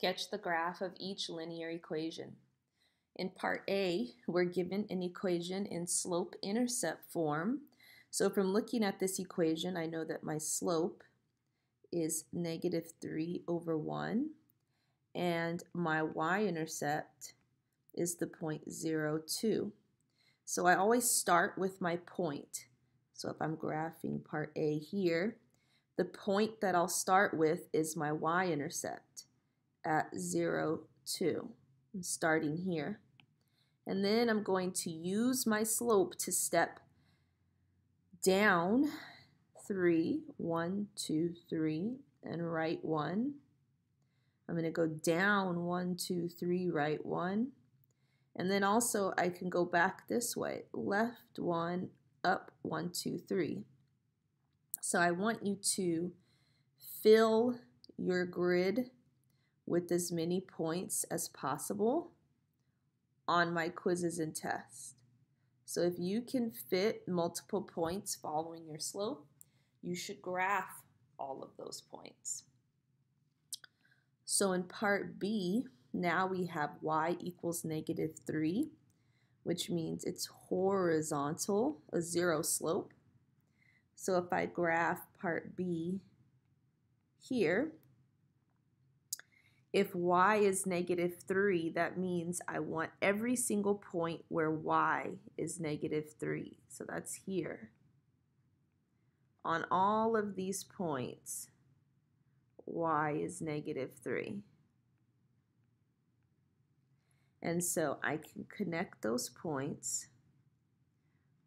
Sketch the graph of each linear equation. In part A, we're given an equation in slope-intercept form. So from looking at this equation, I know that my slope is -3/1, and my y-intercept is the point 0, 2. So I always start with my point. So if I'm graphing part A here, the point that I'll start with is my y-intercept at 0, 2. I'm starting here. And then I'm going to use my slope to step down 3, 1, 2, 3, and right 1. I'm going to go down 1, 2, 3, right 1. And then also I can go back this way, left 1, up 1, 2, 3. So I want you to fill your grid with as many points as possible on my quizzes and tests. So if you can fit multiple points following your slope, you should graph all of those points. So in part B, now we have y equals -3, which means it's horizontal, a 0 slope. So if I graph part B here, if y is -3, that means I want every single point where y is -3. So that's here. On all of these points, y is -3. And so I can connect those points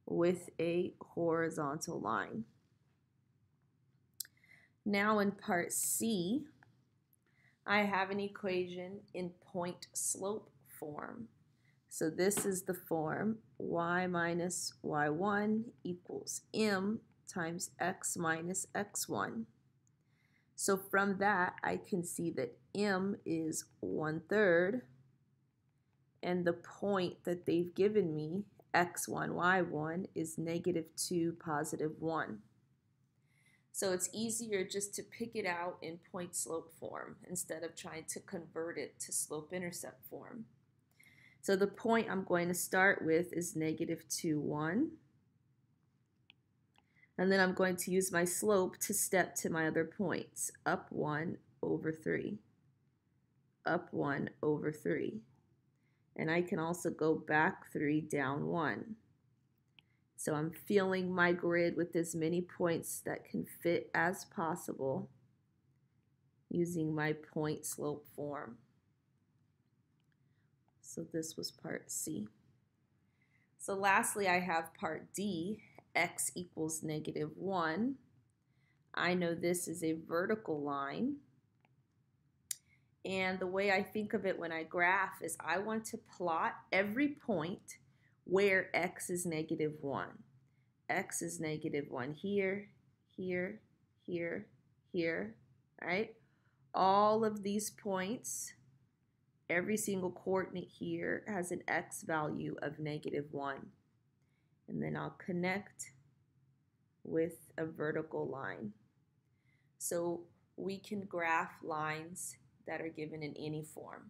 with a horizontal line. Now in part C, I have an equation in point-slope form. So this is the form y minus y1 equals m times x minus x1. So from that, I can see that m is 1/3, and the point that they've given me, x1, y1, is -2, +1. So it's easier just to pick it out in point-slope form instead of trying to convert it to slope-intercept form. So the point I'm going to start with is -2, 1. And then I'm going to use my slope to step to my other points, up 1/3, up 1/3. And I can also go back 3, down 1. So I'm filling my grid with as many points that can fit as possible using my point-slope form. So this was part C. So lastly, I have part D, x equals -1. I know this is a vertical line. And the way I think of it when I graph is I want to plot every point where x is -1. X is -1 here, here, here, here, right? All of these points, every single coordinate here has an x value of -1. And then I'll connect with a vertical line. So we can graph lines that are given in any form.